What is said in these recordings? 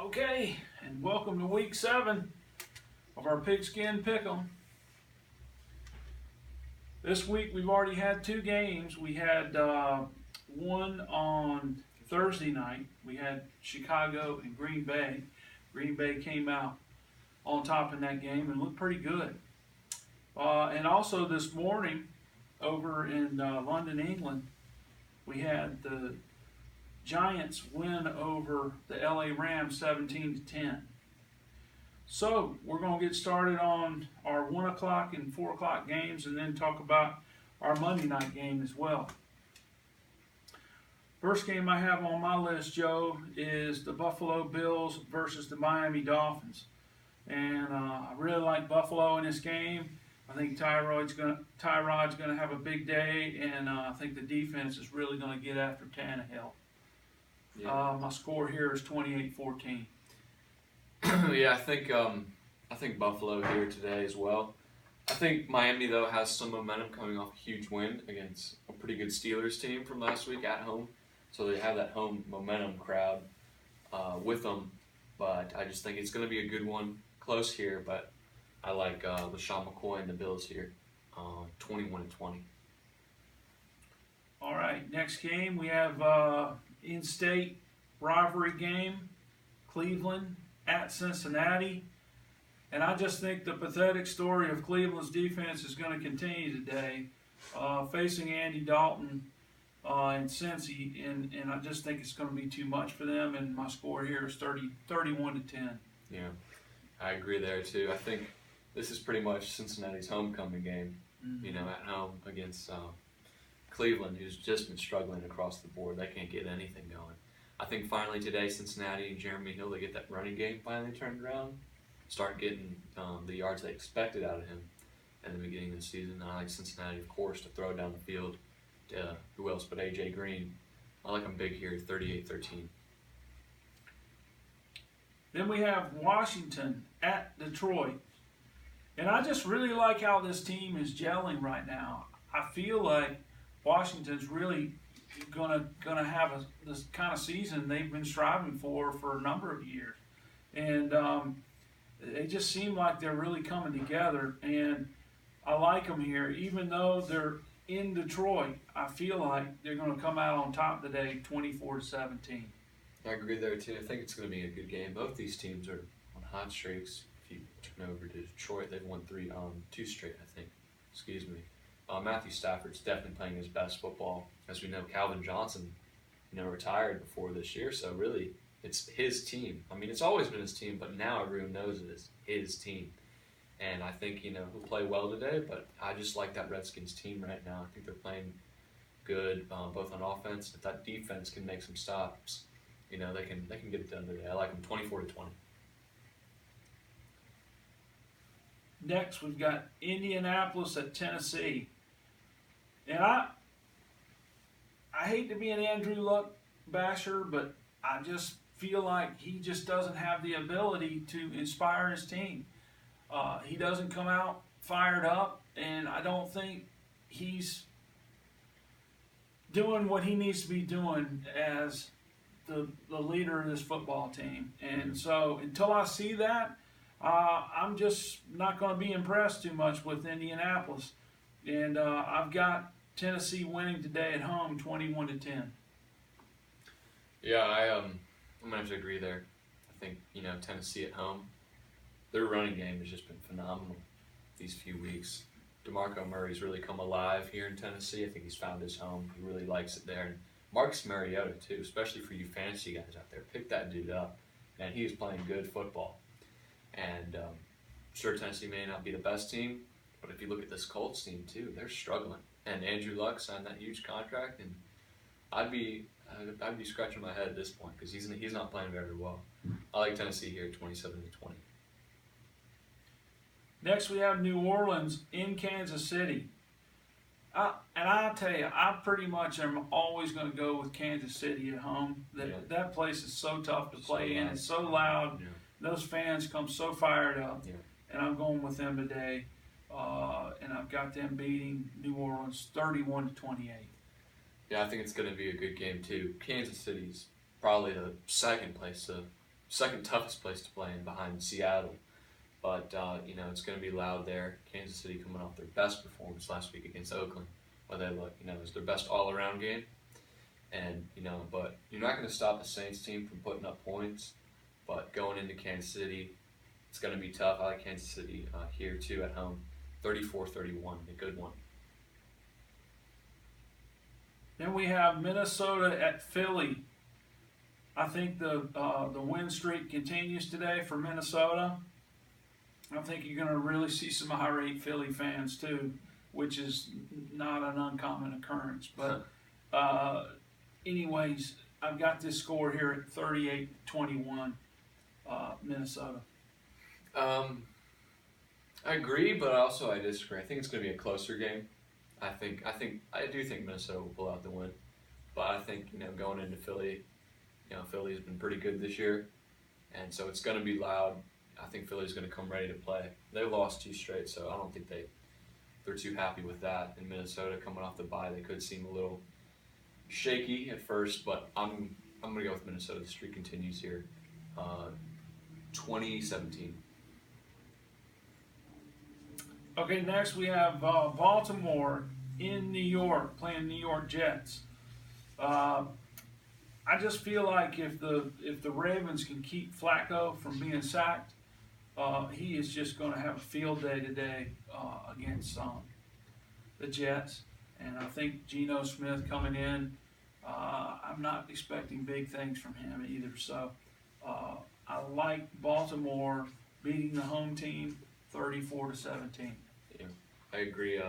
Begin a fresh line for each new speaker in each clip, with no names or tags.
Okay, and welcome to week 7 of our Pigskin Pick'em. This week we've already had 2 games. We had one on Thursday night. We had Chicago and Green Bay. Green Bay came out on top in that game and looked pretty good. And also this morning over in London, England, we had the Giants win over the LA Rams 17-10. So we're going to get started on our 1 o'clock and 4 o'clock games and then talk about our Monday night game as well. First game I have on my list, Joe, is the Buffalo Bills versus the Miami Dolphins. And I really like Buffalo in this game. I think Tyrod's going to have a big day, and I think the defense is really going to get after Tannehill. Yeah. My score here is 28-14.
Yeah, I think Buffalo here today as well. I think Miami though has some momentum coming off a huge win against a pretty good Steelers team from last week at home, so they have that home momentum crowd with them. But I just think it's going to be a good one, close here. But I like LaShawn McCoy and the Bills here, 21-20.
All right, next game we have in-state rivalry game, Cleveland at Cincinnati. And I just think the pathetic story of Cleveland's defense is going to continue today, facing Andy Dalton and Cincy, and I just think it's going to be too much for them, and my score here is 31-10.
Yeah, I agree there too. I think this is pretty much Cincinnati's homecoming game, at home against Cleveland, who's just been struggling across the board. They can't get anything going. I think finally today, Cincinnati and Jeremy Hill, they get that running game finally turned around, start getting the yards they expected out of him at the beginning of the season. And I like Cincinnati, of course, to throw down the field to who else but A.J. Green. I like them big here, 38-13.
Then we have Washington at Detroit. And I just really like how this team is gelling right now. I feel like Washington's really gonna have this kind of season they've been striving for a number of years, and they just seem like they're really coming together. And I like them here, even though they're in Detroit. I feel like they're going to come out on top today, 24-17.
I agree there too. I think it's going to be a good game. Both these teams are on hot streaks. If you turn over to Detroit, they've won 2 straight, I think. Excuse me. Matthew Stafford's definitely playing his best football. As we know, Calvin Johnson, retired before this year, so really it's his team. I mean, it's always been his team, but now everyone knows it is his team. And I think, he'll play well today, but I just like that Redskins team right now. I think they're playing good, both on offense. If that defense can make some stops, they can get it done today. I like them 24-20.
Next, we've got Indianapolis at Tennessee. And I hate to be an Andrew Luck basher, but I just feel like he just doesn't have the ability to inspire his team. He doesn't come out fired up, and I don't think he's doing what he needs to be doing as the leader of this football team. And so until I see that, I'm just not going to be impressed too much with Indianapolis. And I've got Tennessee winning today at home, 21-10.
Yeah, I'm going to have to agree there. I think, Tennessee at home, their running game has just been phenomenal these few weeks. DeMarco Murray's really come alive here in Tennessee. I think he's found his home. He really likes it there. And Marcus Mariota, too, especially for you fantasy guys out there. Pick that dude up. Man, he is playing good football. And sure, Tennessee may not be the best team, but if you look at this Colts team, too, they're struggling. And Andrew Luck signed that huge contract, and I'd be scratching my head at this point because he's not playing very well. I like Tennessee here, 27-20.
Next, we have New Orleans in Kansas City. And I'll tell you, I pretty much am always going to go with Kansas City at home. That place is so tough to play in. It's so loud. Yeah. Those fans come so fired up. Yeah. And I'm going with them today. And I've got them beating New Orleans 31-28.
Yeah, I think it's going to be a good game too. Kansas City's probably the second place to second toughest place to play in behind Seattle. But, it's going to be loud there. Kansas City coming off their best performance last week against Oakland. Where they look, it was their best all-around game. And, but you're not going to stop the Saints team from putting up points. But going into Kansas City, it's going to be tough. I like Kansas City here, too, at home. 34-31, a good one.
Then we have Minnesota at Philly. I think the win streak continues today for Minnesota. I think you're going to really see some irate Philly fans too, which is not an uncommon occurrence. But anyways, I've got this score here at 38-21, Minnesota.
I agree, but also I disagree. I think it's going to be a closer game. I do think Minnesota will pull out the win, but I think going into Philly, Philly's been pretty good this year, and so it's going to be loud. I think Philly's going to come ready to play. They lost 2 straight, so I don't think they're too happy with that. In Minnesota, coming off the bye, they could seem a little shaky at first, but I'm going to go with Minnesota. The streak continues here, 2017.
Okay, next we have Baltimore in New York playing New York Jets. I just feel like if the Ravens can keep Flacco from being sacked, he is just going to have a field day today against the Jets. And I think Geno Smith coming in, I'm not expecting big things from him either. So I like Baltimore beating the home team 34-17.
Yeah, I agree.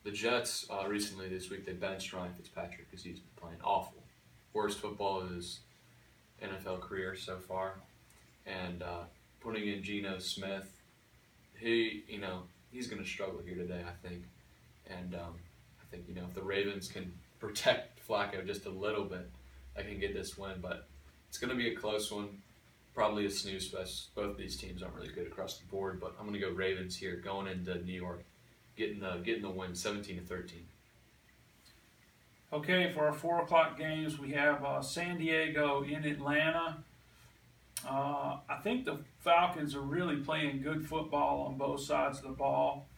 The Jets recently this week they benched Ryan Fitzpatrick because he's been playing awful. Worst football of his NFL career so far, and putting in Geno Smith, he's going to struggle here today, I think. And I think if the Ravens can protect Flacco just a little bit, they can get this win. But it's going to be a close one, probably a snooze fest. Both of these teams aren't really good across the board, but I'm going to go Ravens here, going into New York, getting the win, 17-13.
Okay, for our 4 o'clock games, we have San Diego in Atlanta. I think the Falcons are really playing good football on both sides of the ball,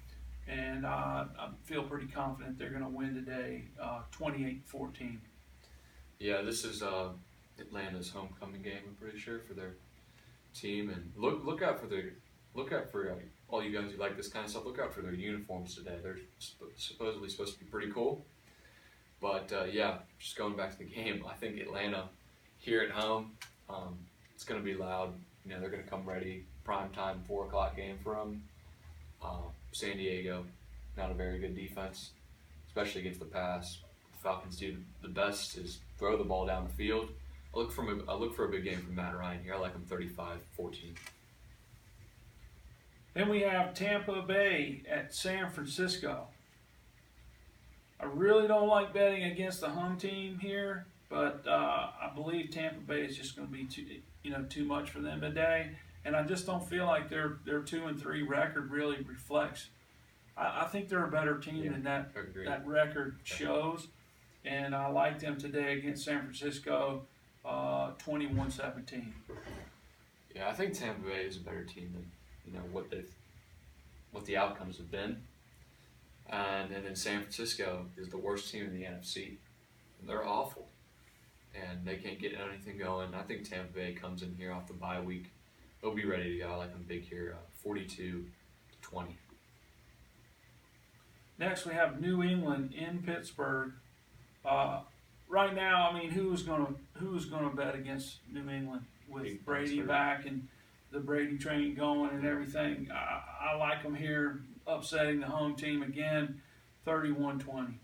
and I feel pretty confident they're going to win today, 28-14.
Yeah, this is Atlanta's homecoming game, I'm pretty sure, for their team. And look out for all you guys who like this kind of stuff. Look out for their uniforms today. They're supposedly supposed to be pretty cool. But just going back to the game, I think Atlanta here at home, it's going to be loud. They're going to come ready. Prime time 4 o'clock game for them. San Diego, not a very good defense, especially against the pass. The Falcons do the best is throw the ball down the field. I look for a big game from Matt Ryan here. I like him 35-14.
Then we have Tampa Bay at San Francisco. I really don't like betting against the home team here, but I believe Tampa Bay is just going to be too much for them today, and I just don't feel like their 2-3 record really reflects. I think they're a better team than that record shows, and I like them today against San Francisco, 21-17.
Yeah, I think Tampa Bay is a better team than what the outcomes have been. And then San Francisco is the worst team in the NFC. They're awful, and they can't get anything going. I think Tampa Bay comes in here off the bye week. They'll be ready to go. I like them big here, 42-20.
Next, we have New England in Pittsburgh. Right now, I mean, who's gonna bet against New England with Brady back and the Brady train going and everything? I like them here, upsetting the home team again, 31-20.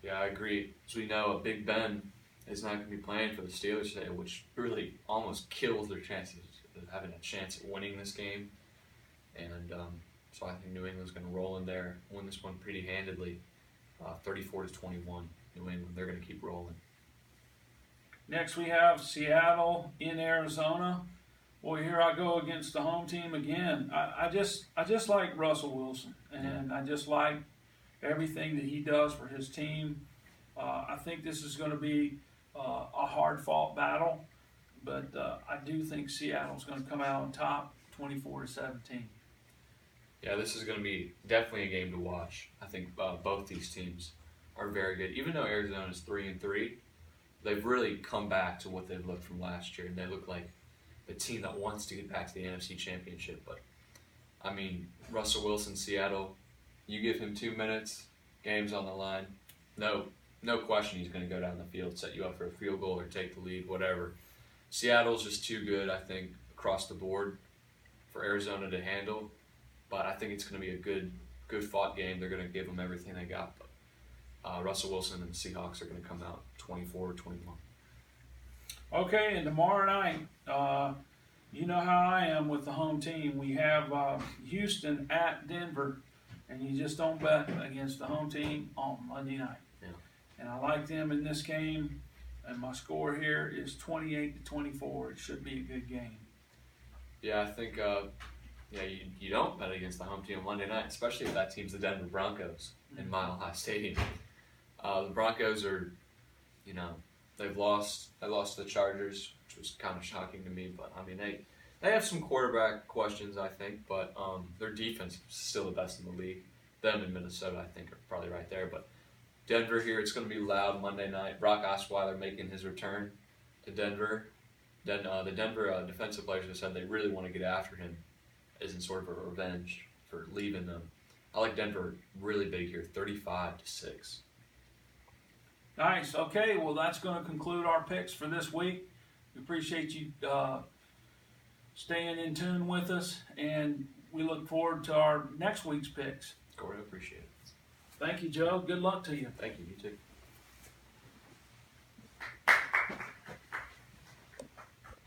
Yeah, I agree. So we know Big Ben is not going to be playing for the Steelers today, which really almost kills their chances of having a chance at winning this game. And so I think New England's going to roll in there, win this one pretty handedly, 34-21. New England, they're going to keep rolling.
Next, we have Seattle in Arizona. Well, here I go against the home team again. I just like Russell Wilson, and I just like everything that he does for his team. I think this is going to be a hard-fought battle, but I do think Seattle's going to come out on top, 24-17.
Yeah, this is going to be definitely a game to watch. I think both these teams are very good. Even though Arizona's 3-3, they've really come back to what they've looked from last year, and they look like the team that wants to get back to the NFC Championship. But I mean, Russell Wilson, Seattle, you give him 2 minutes, game's on the line. No question he's going to go down the field, set you up for a field goal or take the lead, whatever. Seattle's just too good, I think, across the board for Arizona to handle. But I think it's going to be a good fought game. They're going to give them everything they got. But Russell Wilson and the Seahawks are going to come out 24-21.
Okay, and tomorrow night, you know how I am with the home team. We have Houston at Denver, and you just don't bet against the home team on Monday night.
Yeah.
And I like them in this game, and my score here is 28-24. It should be a good game.
Yeah, I think you don't bet against the home team on Monday night, especially if that team's the Denver Broncos in Mile High Stadium. The Broncos are, they lost to the Chargers, which was kind of shocking to me. But I mean, they have some quarterback questions, I think, but their defense is still the best in the league. Them and Minnesota, I think, are probably right there. But Denver here, it's going to be loud Monday night. Brock Osweiler making his return to Denver. Then the Denver defensive players have said they really want to get after him as in sort of a revenge for leaving them. I like Denver really big here, 35-6.
Nice. Okay, well, that's going to conclude our picks for this week. We appreciate you staying in tune with us, and we look forward to our next week's picks.
Corey, appreciate it.
Thank you, Joe. Good luck to you.
Thank you. You too.